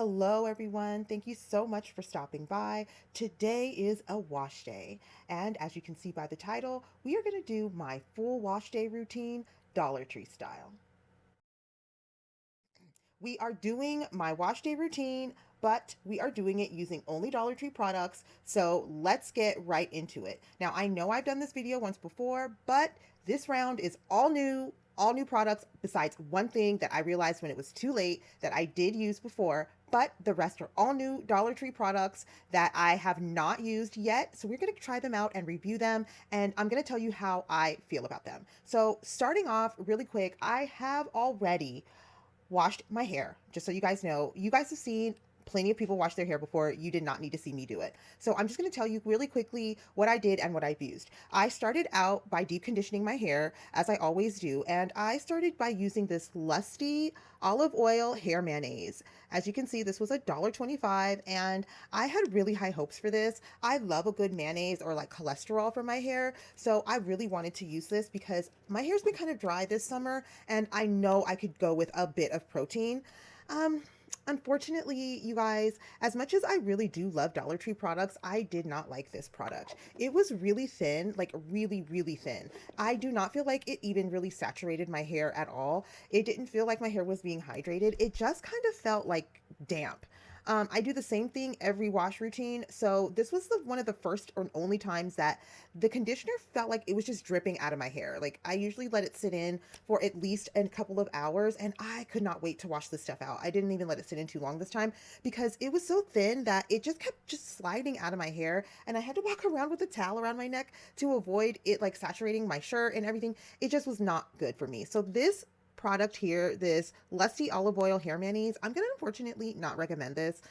Hello, everyone. Thank you so much for stopping by. Today is a wash day. And as you can see by the title, we are going to do my full wash day routine, Dollar Tree style. We are doing my wash day routine, but we are doing it using only Dollar Tree products. So let's get right into it. Now, I know I've done this video once before, but this round is all new products besides one thing that I realized when it was too late that I did use before, but the rest are all new Dollar Tree products that I have not used yet. So we're going to try them out and review them, and I'm going to tell you how I feel about them. So starting off really quick, I have already washed my hair. Just so you guys know, you guys have seen plenty of people wash their hair before. You did not need to see me do it. So I'm just going to tell you really quickly what I did and what I've used. I started out by deep conditioning my hair, as I always do, and I started by using this Lusti olive oil hair mayonnaise. As you can see, this was $1.25, and I had really high hopes for this. I love a good mayonnaise or like cholesterol for my hair, so I really wanted to use this because my hair's been kind of dry this summer, and I know I could go with a bit of protein. Um, Unfortunately, you guys, as much as I really do love Dollar Tree products, I did not like this product. It was really thin, like really, really thin. I do not feel like it even really saturated my hair at all. It didn't feel like my hair was being hydrated. It just kind of felt like damp. I do the same thing every wash routine. So this was one of the first or only times that the conditioner felt like it was just dripping out of my hair. Like I usually let it sit in for at least a couple of hours, and I could not wait to wash this stuff out. I didn't even let it sit in too long this time because it was so thin that it just kept just sliding out of my hair, and I had to walk around with a towel around my neck to avoid it like saturating my shirt and everything. It just was not good for me. So this product here, this Lusty olive oil hair mayonnaise, I'm gonna unfortunately not recommend this.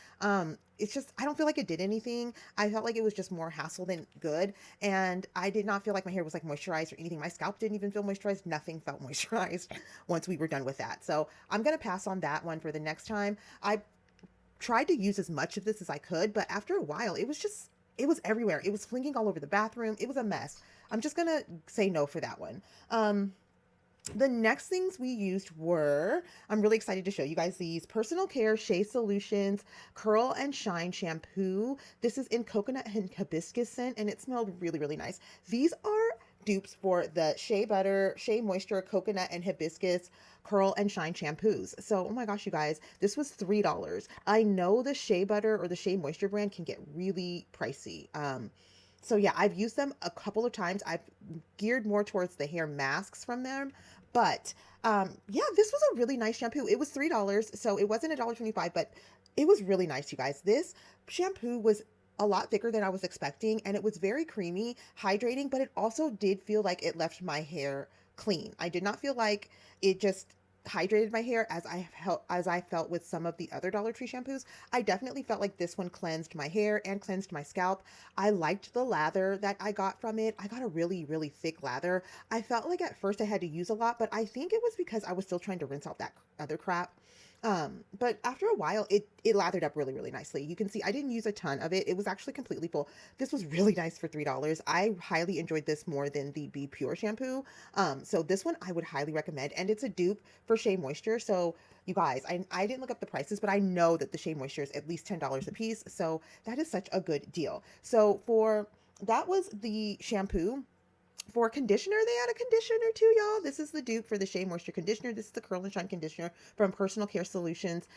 It's just I don't feel like it did anything. I felt like it was just more hassle than good, and I did not feel like my hair was like moisturized or anything. My scalp didn't even feel moisturized. Nothing felt moisturized once we were done with that. So I'm gonna pass on that one for the next time. I tried to use as much of this as I could, but after a while, it was everywhere. It was flinging all over the bathroom. It was a mess. I'm just gonna say no for that one. The next things we used were, I'm really excited to show you guys these personal care Shea Solutions Curl and Shine shampoo. This is in coconut and hibiscus scent, and it smelled really, really nice. These are dupes for the Shea Butter, Shea Moisture, Coconut, and Hibiscus Curl and Shine shampoos. So, oh my gosh, you guys, this was $3. I know the Shea Butter or the Shea Moisture brand can get really pricey. So yeah, I've used them a couple of times. I've geared more towards the hair masks from them, but yeah, this was a really nice shampoo. It was $3, so it wasn't $1.25, but it was really nice, you guys. This shampoo was a lot thicker than I was expecting, and it was very creamy, hydrating, but it also did feel like it left my hair clean. I did not feel like it just hydrated my hair as I felt with some of the other Dollar Tree shampoos. I definitely felt like this one cleansed my hair and cleansed my scalp. I liked the lather that I got from it. I got a really, really thick lather. I felt like at first I had to use a lot, but I think it was because I was still trying to rinse out that other crap. But after a while, it lathered up really, really nicely. You can see I didn't use a ton of it. It was actually completely full. This was really nice for $3. I highly enjoyed this more than the Be Pure shampoo. So this one I would highly recommend, and it's a dupe for Shea Moisture. So you guys, I didn't look up the prices, but I know that the Shea Moisture is at least $10 a piece. So that is such a good deal. So for that was the shampoo. For conditioner, they had a conditioner too, y'all. This is the dupe for the Shea Moisture Conditioner. This is the Curl and Shine Conditioner from Personal Care Solutions,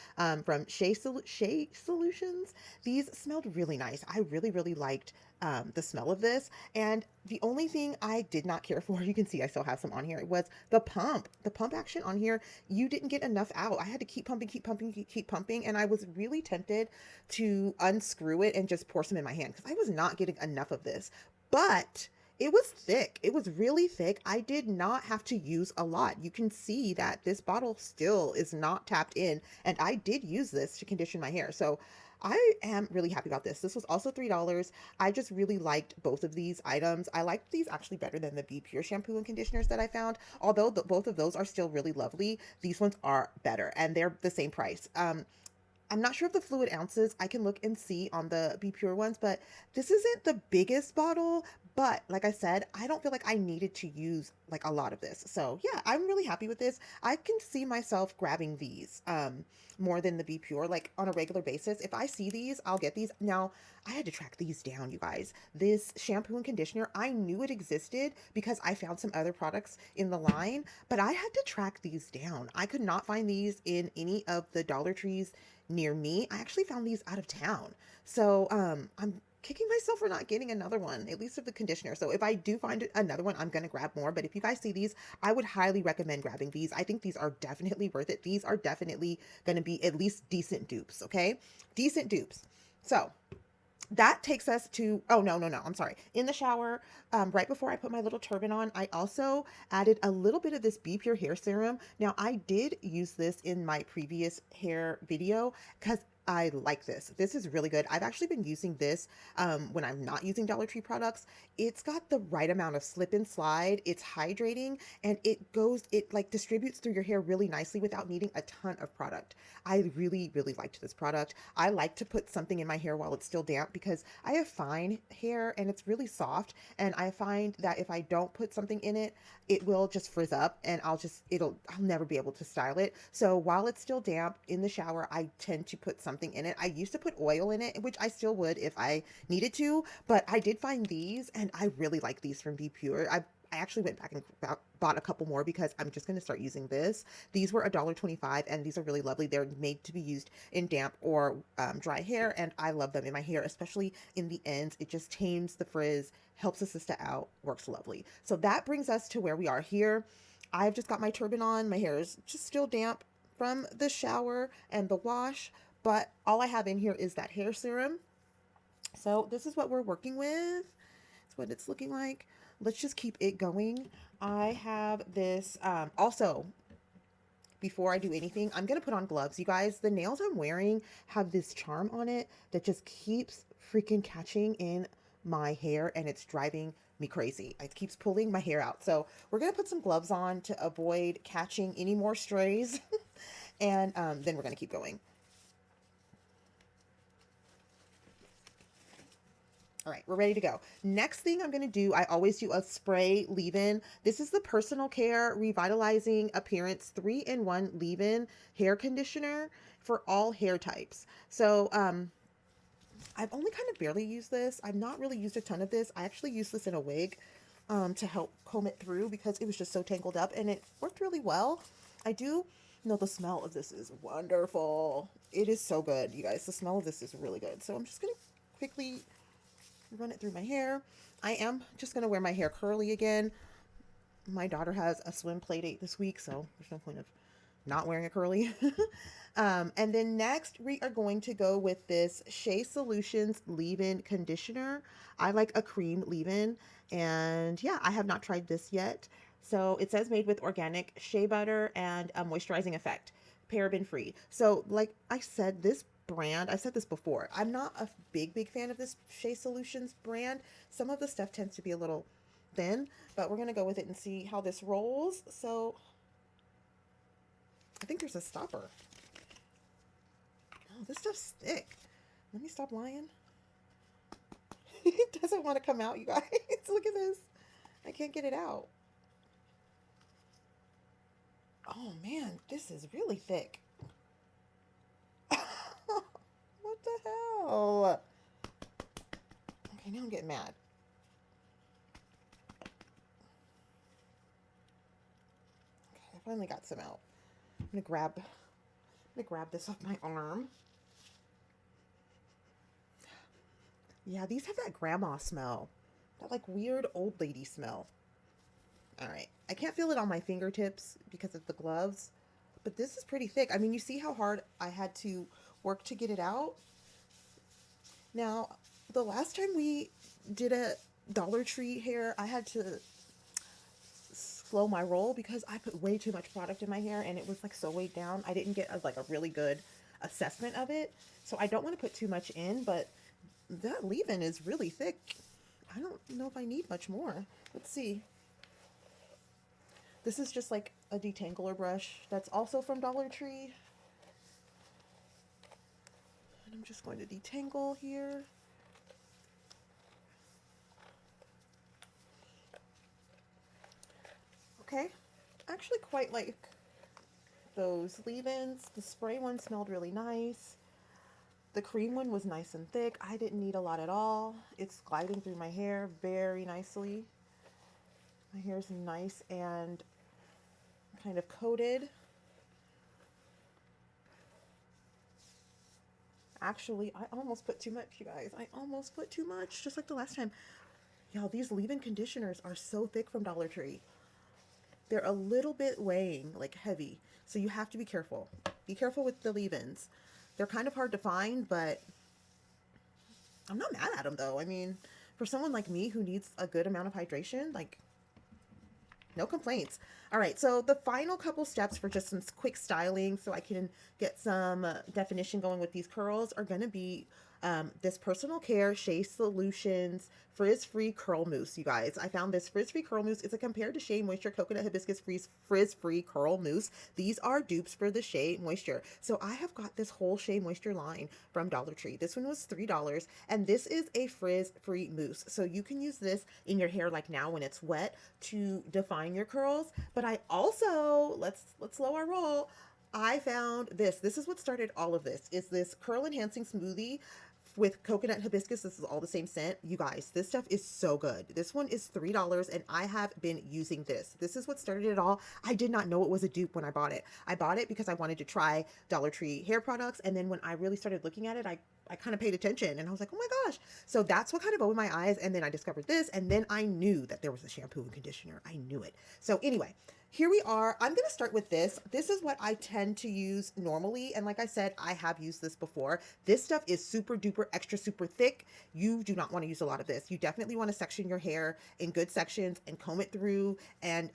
from Shea Solutions. These smelled really nice. I really, really liked the smell of this. And the only thing I did not care for, you can see I still have some on here, it was the pump. The pump action on here, you didn't get enough out. I had to keep pumping, keep pumping, keep pumping. And I was really tempted to unscrew it and just pour some in my hand because I was not getting enough of this. But it was thick. It was really thick. I did not have to use a lot. You can see that this bottle still is not tapped in, and I did use this to condition my hair. So I am really happy about this. This was also $3. I just really liked both of these items. I liked these actually better than the Be Pure shampoo and conditioners that I found. Although both of those are still really lovely, these ones are better, and they're the same price. I'm not sure of the fluid ounces. I can look and see on the Be Pure ones, but this isn't the biggest bottle, But like I said, I don't feel like I needed to use like a lot of this. So yeah, I'm really happy with this. I can see myself grabbing these more than the Be Pure, like on a regular basis. If I see these, I'll get these. Now, I had to track these down, you guys. This shampoo and conditioner, I knew it existed because I found some other products in the line, but I had to track these down. I could not find these in any of the Dollar Trees near me. I actually found these out of town. So I'm kicking myself for not getting another one, at least of the conditioner. So if I do find another one, I'm going to grab more. But if you guys see these, I would highly recommend grabbing these. I think these are definitely worth it. These are definitely going to be at least decent dupes, okay? Decent dupes. So that takes us to, oh, no, I'm sorry. In the shower, right before I put my little turban on, I also added a little bit of this Be Pure hair serum. Now, I did use this in my previous hair video because I like this. This is really good. I've actually been using this when I'm not using Dollar Tree products. It's got the right amount of slip and slide. It's hydrating, and it like distributes through your hair really nicely without needing a ton of product. I really, really liked this product. I like to put something in my hair while it's still damp because I have fine hair and it's really soft. And I find that if I don't put something in it, it will just frizz up and I'll never be able to style it. So while it's still damp in the shower, I tend to put something in it. I used to put oil in it, which I still would if I needed to, but I did find these and I really like these from Be Pure. I actually went back and bought a couple more because I'm just going to start using this. These were $1.25 and these are really lovely. They're made to be used in damp or dry hair, and I love them in my hair, especially in the ends. It just tames the frizz, helps assist it out, works lovely. So that brings us to where we are here. I've just got my turban on. My hair is just still damp from the shower and the wash, but all I have in here is that hair serum. So this is what we're working with. It's what it's looking like. Let's just keep it going. I have this also, before I do anything, I'm going to put on gloves. You guys, the nails I'm wearing have this charm on it that just keeps freaking catching in my hair and it's driving me crazy. It keeps pulling my hair out. So we're going to put some gloves on to avoid catching any more strays. And then we're going to keep going. All right, we're ready to go. Next thing I'm going to do, I always do a spray leave-in. This is the Personal Care Revitalizing Appearance 3-in-1 leave-in hair conditioner for all hair types. So I've only kind of barely used this. I've not really used a ton of this. I actually used this in a wig to help comb it through because it was just so tangled up and it worked really well. I do know the smell of this is wonderful. It is so good, you guys. The smell of this is really good. So I'm just going to quickly run it through my hair. I am just going to wear my hair curly again. My daughter has a swim play date this week, so there's no point of not wearing a curly. And then next we are going to go with this Shea Solutions leave-in conditioner. I like a cream leave-in, and yeah, I have not tried this yet. So it says made with organic shea butter and a moisturizing effect, paraben free. So like I said, this brand, I've said this before, I'm not a big fan of this Shea Solutions brand. Some of the stuff tends to be a little thin, but we're gonna go with it and see how this rolls. So I think there's a stopper. Oh, this stuff's thick. Let me stop lying. It doesn't want to come out, you guys. Look at this. I can't get it out. Oh man, this is really thick. What the hell? Okay, now I'm getting mad. Okay, I finally got some out. I'm gonna grab this off my arm. Yeah, these have that grandma smell. That like weird old lady smell. All right. I can't feel it on my fingertips because of the gloves, but this is pretty thick. I mean, you see how hard I had to work to get it out? Now, the last time we did a Dollar Tree hair, I had to slow my roll because I put way too much product in my hair and it was like so weighed down. I didn't get like a really good assessment of it. So I don't want to put too much in, but that leave-in is really thick. I don't know if I need much more. Let's see. This is just like a detangler brush that's also from Dollar Tree. And I'm just going to detangle here. Okay, I actually quite like those leave-ins. The spray one smelled really nice. The cream one was nice and thick. I didn't need a lot at all. It's gliding through my hair very nicely. My hair is nice and kind of coated. Actually, I almost put too much, you guys. I almost put too much, just like the last time. Y'all, these leave-in conditioners are so thick from Dollar Tree. They're a little bit weighing, like heavy. So you have to be careful. Be careful with the leave-ins. They're kind of hard to find, but I'm not mad at them though. I mean, for someone like me who needs a good amount of hydration, like, no complaints. All right, so the final couple steps for just some quick styling so I can get some definition going with these curls are going to be this personal care Shea Solutions frizz-free curl mousse, you guys. I found this frizz-free curl mousse. It's a compared to Shea Moisture Coconut Hibiscus frizz-free curl mousse. These are dupes for the Shea Moisture. So I have got this whole Shea Moisture line from Dollar Tree. This one was $3, and this is a frizz-free mousse. So you can use this in your hair like now when it's wet to define your curls. But I also, let's slow our roll. I found this. This is what started all of this. Is this curl enhancing smoothie with coconut and hibiscus. This is all the same scent. You guys, this stuff is so good. This one is $3 and I have been using this. This is what started it all. I did not know it was a dupe when I bought it. I bought it because I wanted to try Dollar Tree hair products, and then when I really started looking at it, I kind of paid attention and I was like, oh my gosh. So that's what kind of opened my eyes. And then I discovered this, and then I knew that there was a shampoo and conditioner. I knew it. So anyway, here we are. I'm going to start with this. This is what I tend to use normally. And like I said, I have used this before. This stuff is super duper extra super thick. You do not want to use a lot of this. You definitely want to section your hair in good sections and comb it through and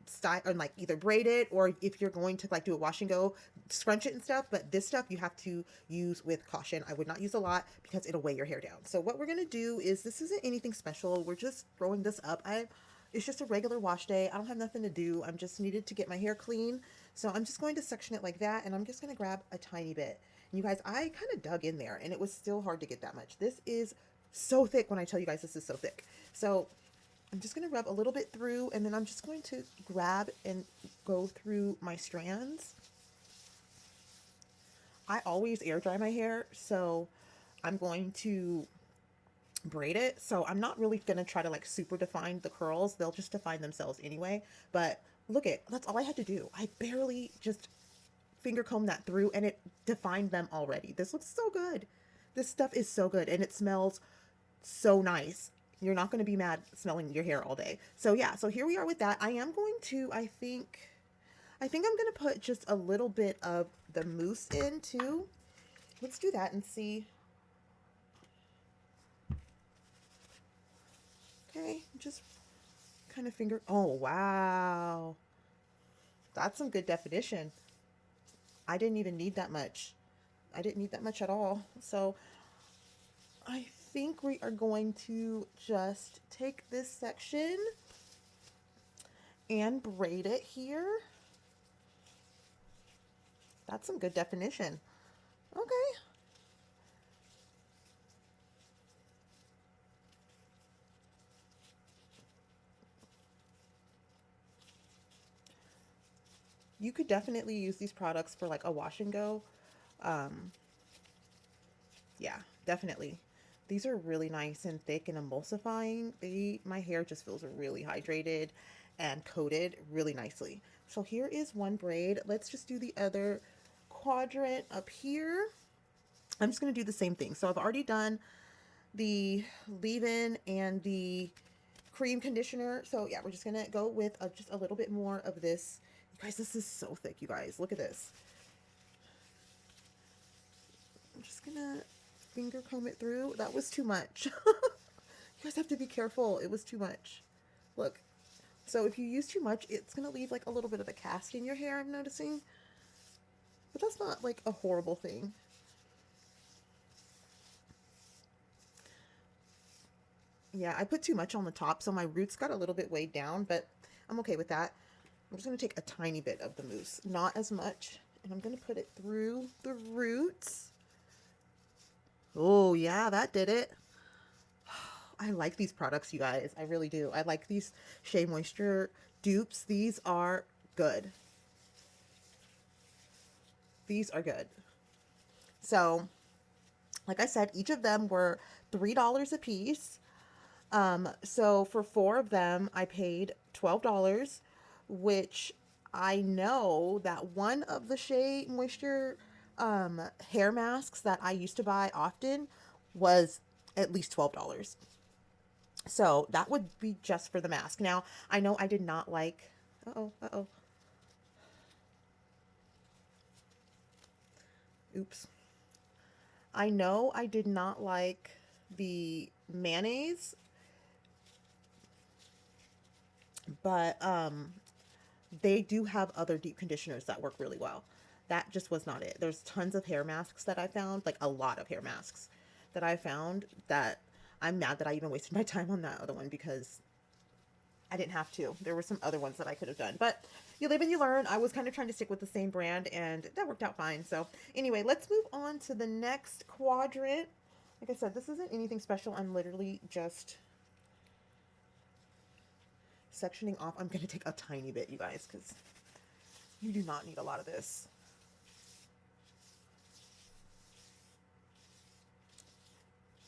style, or like either braid it, or if you're going to like do a wash and go, scrunch it and stuff. But this stuff you have to use with caution. I would not use a lot because it'll weigh your hair down. So what we're going to do is, this isn't anything special. We're just throwing this up. It's just a regular wash day. I don't have nothing to do. I'm just needed to get my hair clean. So I'm just going to section it like that, and I'm just going to grab a tiny bit. And you guys, I kind of dug in there and it was still hard to get that much. This is so thick when I tell you guys this is so thick. So I'm just going to rub a little bit through, and then I'm just going to grab and go through my strands. I always air dry my hair, so I'm going to braid it. So I'm not really gonna try to like super define the curls. They'll just define themselves anyway. But look that's all I had to do. I barely just finger combed that through and it defined them already. This looks so good. This stuff is so good and it smells so nice. You're not going to be mad smelling your hair all day. So yeah, so here we are with that. I am going to, I think I'm going to put just a little bit of the mousse in too. Let's do that and see. Okay, just kind of finger. Oh, wow. That's some good definition. I didn't even need that much. I didn't need that much at all. So I think we are going to just take this section and braid it here. That's some good definition. Okay. You could definitely use these products for like a wash and go. Yeah, definitely. These are really nice and thick and emulsifying. My hair just feels really hydrated and coated really nicely. So here is one braid. Let's just do the other quadrant up here. I'm just going to do the same thing. So I've already done the leave-in and the cream conditioner. So yeah, we're just going to go with just a little bit more of this. You guys, this is so thick, you guys. Look at this. I'm just going to finger comb it through. That was too much. You guys have to be careful. It was too much. Look. So if you use too much, it's going to leave like a little bit of a cast in your hair, I'm noticing. But that's not like a horrible thing. Yeah, I put too much on the top, so my roots got a little bit weighed down, but I'm okay with that. I'm just going to take a tiny bit of the mousse, not as much, and I'm going to put it through the roots. Oh, yeah, that did it. I like these products, you guys. I really do. I like these Shea Moisture dupes. These are good. These are good. So, like I said, each of them were $3 a piece. So for four of them, I paid $12, which I know that one of the Shea Moisture hair masks that I used to buy often was at least $12. So that would be just for the mask. Now, I know I did not like, oops. I know I did not like the mayonnaise, but they do have other deep conditioners that work really well. That just was not it. There's tons of hair masks that I found, like a lot of hair masks that I found that I'm mad that I even wasted my time on that other one because I didn't have to. There were some other ones that I could have done. But you live and you learn. I was kind of trying to stick with the same brand and that worked out fine. So anyway, let's move on to the next quadrant. Like I said, this isn't anything special. I'm literally just sectioning off. I'm going to take a tiny bit, you guys, because you do not need a lot of this.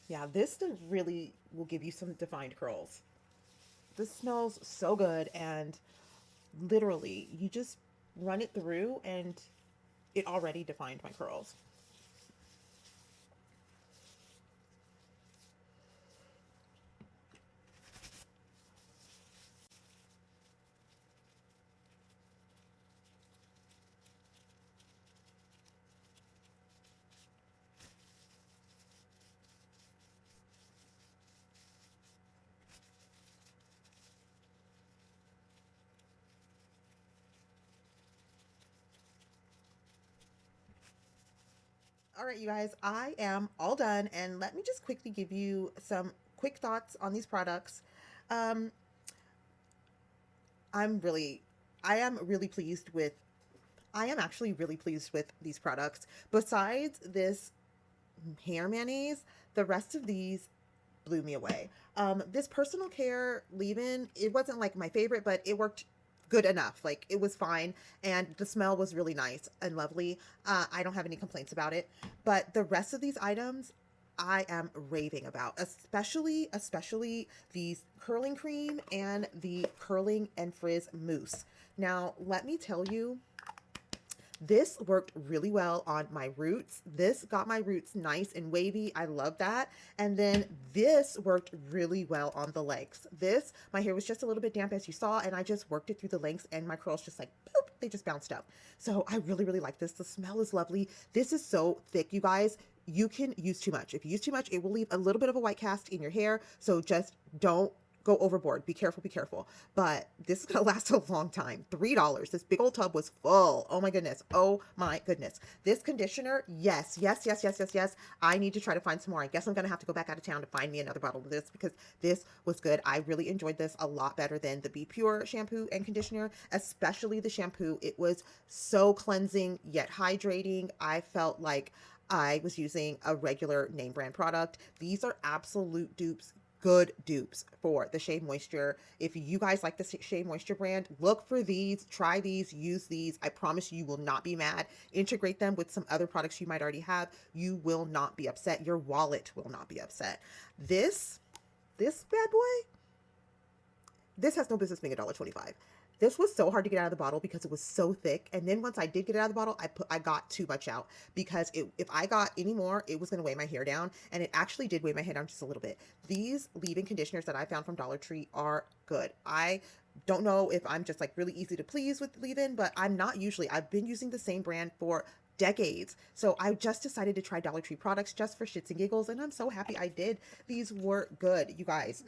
Yeah, this really will give you some defined curls. This smells so good, and literally, you just run it through and it already defined my curls. All right, you guys, I am all done, and let me just quickly give you some quick thoughts on these products. Um, I'm really, I am really pleased with, I am actually really pleased with these products. Besides this hair mayonnaise, the rest of these blew me away. This personal care leave-in, it wasn't like my favorite, but it worked good enough. Like it was fine, and the smell was really nice and lovely. I don't have any complaints about it. But the rest of these items, I am raving about, especially these curling cream and the curling and frizz mousse. Now, let me tell you, this worked really well on my roots. This got my roots nice and wavy. I love that. And then this worked really well on the legs. This, my hair was just a little bit damp as you saw, and I just worked it through the lengths and my curls just like, boop, they just bounced up. So I really, really like this. The smell is lovely. This is so thick, you guys. You can use too much. If you use too much, it will leave a little bit of a white cast in your hair. So just don't go overboard. Be careful, be careful. But this is gonna last a long time. $3. This big old tub was full. Oh my goodness. Oh my goodness. This conditioner, yes, yes, yes, yes, yes, yes. I need to try to find some more. I guess I'm gonna have to go back out of town to find me another bottle of this because this was good. I really enjoyed this a lot better than the Be Pure shampoo and conditioner, especially the shampoo. It was so cleansing yet hydrating. I felt like I was using a regular name brand product. These are absolute dupes, good dupes for the Shea Moisture. If you guys like the Shea Moisture brand, look for these, try these, use these. I promise you will not be mad. Integrate them with some other products you might already have. You will not be upset. Your wallet will not be upset. This bad boy, this has no business being $1.25. This was so hard to get out of the bottle because it was so thick. And then once I did get it out of the bottle, I got too much out because if I got any more, it was going to weigh my hair down. And it actually did weigh my hair down just a little bit. These leave-in conditioners that I found from Dollar Tree are good. I don't know if I'm just like really easy to please with leave-in, but I'm not usually. I've been using the same brand for decades. So I just decided to try Dollar Tree products just for shits and giggles. And I'm so happy I did. These were good, you guys.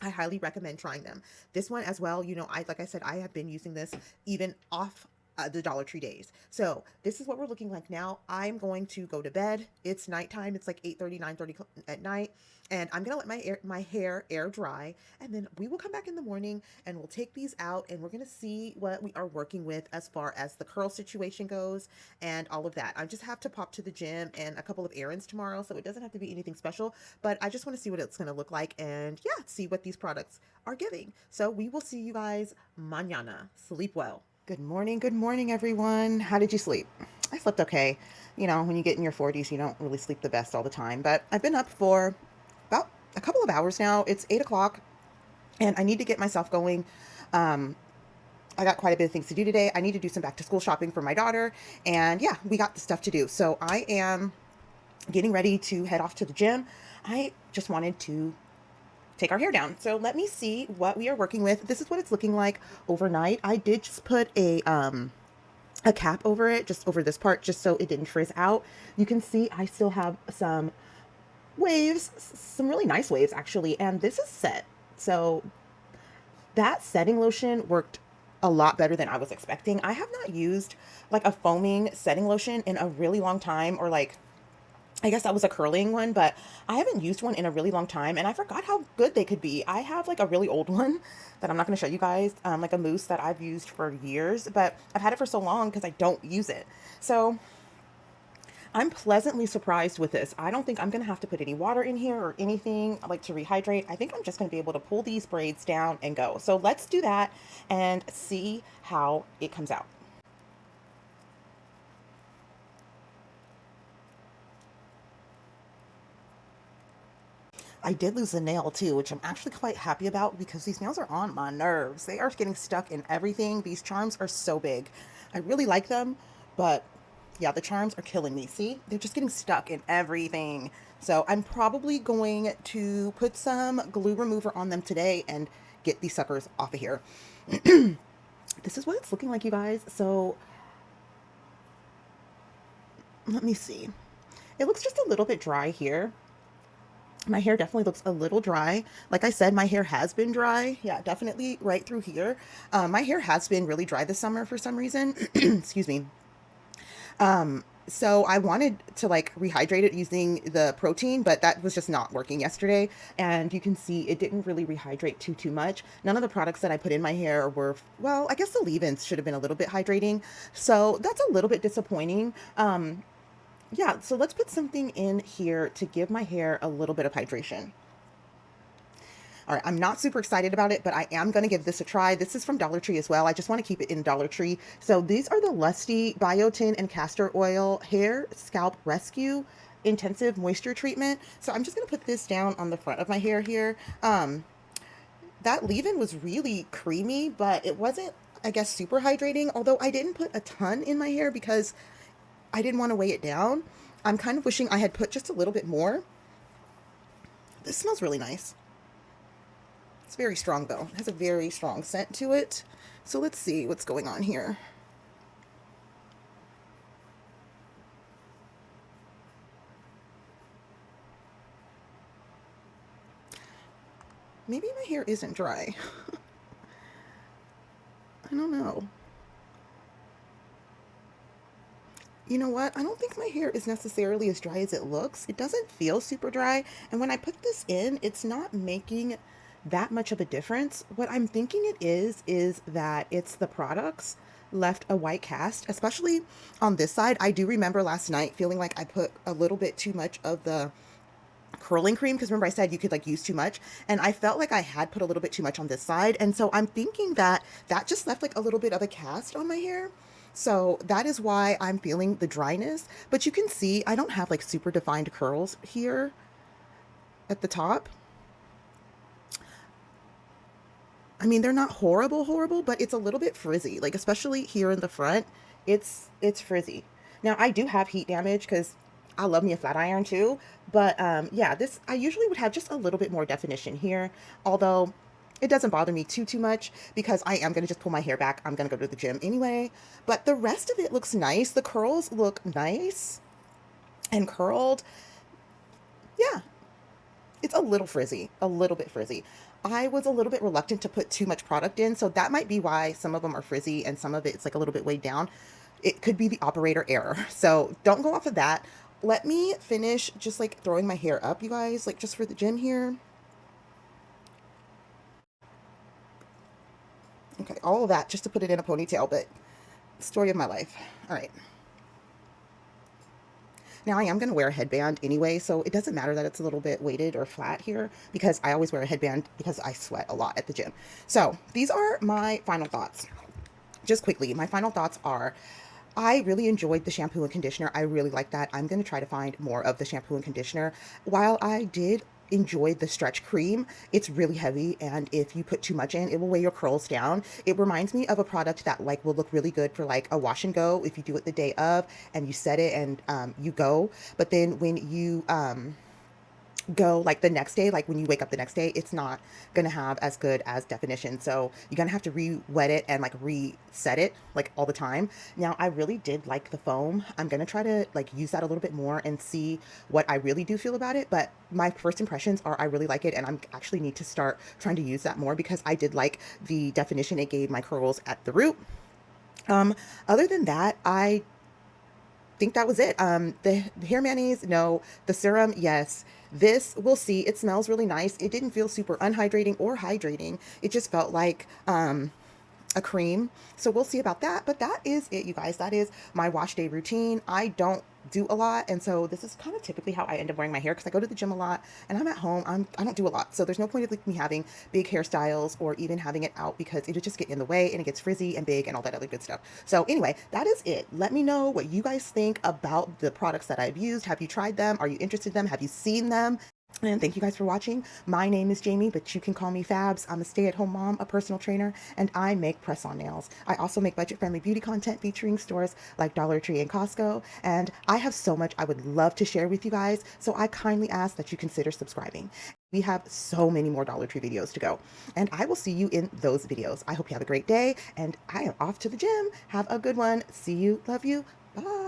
I highly recommend trying them. This one as well, you know, like I said, I have been using this even off the Dollar Tree days. So this is what we're looking like now. I'm going to go to bed. It's nighttime. It's like 8:30, 9:30 at night. And I'm gonna let my hair air dry, and then we will come back in the morning and we'll take these out and we're gonna see what we are working with as far as the curl situation goes and all of that. I just have to pop to the gym and a couple of errands tomorrow, so it doesn't have to be anything special, but I just want to see what it's gonna look like and yeah, see what these products are giving. So we will see you guys mañana. Sleep well. Good morning, everyone. How did you sleep? I slept okay. You know, when you get in your 40s, you don't really sleep the best all the time, but I've been up for about a couple of hours now. It's 8 o'clock and I need to get myself going. Um, I got quite a bit of things to do today. I need to do some back to school shopping for my daughter. And yeah, we got the stuff to do. So I am getting ready to head off to the gym. I just wanted to take our hair down. So let me see what we are working with. This is what it's looking like overnight. I did just put a cap over it, just over this part, just so it didn't frizz out. You can see I still have some waves, some really nice waves actually, and this is set. So that setting lotion worked a lot better than I was expecting. I have not used like a foaming setting lotion in a really long time, or like I guess that was a curling one, but I haven't used one in a really long time and I forgot how good they could be. I have like a really old one that I'm not going to show you guys, like a mousse that I've used for years, but I've had it for so long because I don't use it. So I'm pleasantly surprised with this. I don't think I'm going to have to put any water in here or anything like to rehydrate. I think I'm just going to be able to pull these braids down and go. So let's do that and see how it comes out. I did lose a nail too, which I'm actually quite happy about because these nails are on my nerves. They are getting stuck in everything. These charms are so big. I really like them, but yeah, the charms are killing me. See, they're just getting stuck in everything. So I'm probably going to put some glue remover on them today and get these suckers off of here. This is what it's looking like, you guys. So let me see. It looks just a little bit dry here. My hair definitely looks a little dry. Like I said, my hair has been dry. Yeah, definitely right through here. My hair has been really dry this summer for some reason. Excuse me. So I wanted to like rehydrate it using the protein, but that was just not working yesterday. And you can see it didn't really rehydrate too much. None of the products that I put in my hair were, well, I guess the leave-ins should have been a little bit hydrating. So that's a little bit disappointing. Yeah, so let's put something in here to give my hair a little bit of hydration. All right, I'm not super excited about it, but I am going to give this a try. This is from Dollar Tree as well. I just want to keep it in Dollar Tree. So these are the Lusti Biotin and Castor Oil Hair Scalp Rescue Intensive Moisture Treatment. So I'm just going to put this down on the front of my hair here. That leave-in was really creamy, but it wasn't, I guess, super hydrating, although I didn't put a ton in my hair because I didn't want to weigh it down. I'm kind of wishing I had put just a little bit more. This smells really nice. It's very strong though. It has a very strong scent to it. So let's see what's going on here. Maybe my hair isn't dry. I don't know. You know what? I don't think my hair is necessarily as dry as it looks. It doesn't feel super dry. And when I put this in, it's not making that much of a difference. What I'm thinking it is that it's the products left a white cast, especially on this side. I do remember last night feeling like I put a little bit too much of the curling cream, because remember I said you could like use too much, and I felt like I had put a little bit too much on this side, and so I'm thinking that that just left like a little bit of a cast on my hair. So that is why I'm feeling the dryness, but you can see I don't have like super defined curls here at the top. I mean, they're not horrible, but it's a little bit frizzy, like especially here in the front. It's frizzy. Now I do have heat damage because I love me a flat iron too, but yeah, this I usually would have just a little bit more definition here, although it doesn't bother me too much because I am gonna just pull my hair back. I'm gonna go to the gym anyway, but the rest of it looks nice. The curls look nice and curled. Yeah, it's a little frizzy, a little bit frizzy. I was a little bit reluctant to put too much product in, so that might be why some of them are frizzy and some of it's like a little bit weighed down. It could be the operator error. So don't go off of that. Let me finish just like throwing my hair up, you guys, like just for the gym here. Okay, all of that just to put it in a ponytail, but story of my life. All right. Now I am going to wear a headband anyway, so it doesn't matter that it's a little bit weighted or flat here because I always wear a headband because I sweat a lot at the gym. So these are my final thoughts. Just quickly, my final thoughts are I really enjoyed the shampoo and conditioner. I really like that. I'm going to try to find more of the shampoo and conditioner. While I did enjoy the stretch cream, it's really heavy, and if you put too much in, it will weigh your curls down. It reminds me of a product that like will look really good for like a wash and go if you do it the day of and you set it and you go. But then when you go like the next day, like when you wake up the next day, it's not gonna have as good as definition. So you're gonna have to re-wet it and like reset it like all the time. Now I really did like the foam. I'm gonna try to like use that a little bit more and see what I really do feel about it. But my first impressions are I really like it, and I'm actually need to start trying to use that more because I did like the definition it gave my curls at the root. Um, Other than that, I think that was it. The hair mayonnaise, no. The serum, yes. This, we'll see. It smells really nice. It didn't feel super unhydrating or hydrating. It just felt like a cream. So we'll see about that. But that is it, you guys. That is my wash day routine. I don't do a lot, and so this is kind of typically how I end up wearing my hair because I go to the gym a lot and I'm at home. I don't do a lot, so there's no point of like me having big hairstyles or even having it out because it'll just get in the way and it gets frizzy and big and all that other good stuff. So anyway, that is it. Let me know what you guys think about the products that I've used. Have you tried them? Are you interested in them? Have you seen them? And thank you guys for watching. My name is Jamie, but you can call me Fabs. I'm a stay-at-home mom, a personal trainer, and I make press-on nails. I also make budget-friendly beauty content featuring stores like Dollar Tree and Costco, and I have so much I would love to share with you guys, so I kindly ask that you consider subscribing. We have so many more Dollar Tree videos to go, and I will see you in those videos. I hope you have a great day, and I am off to the gym. Have a good one. See you. Love you. Bye.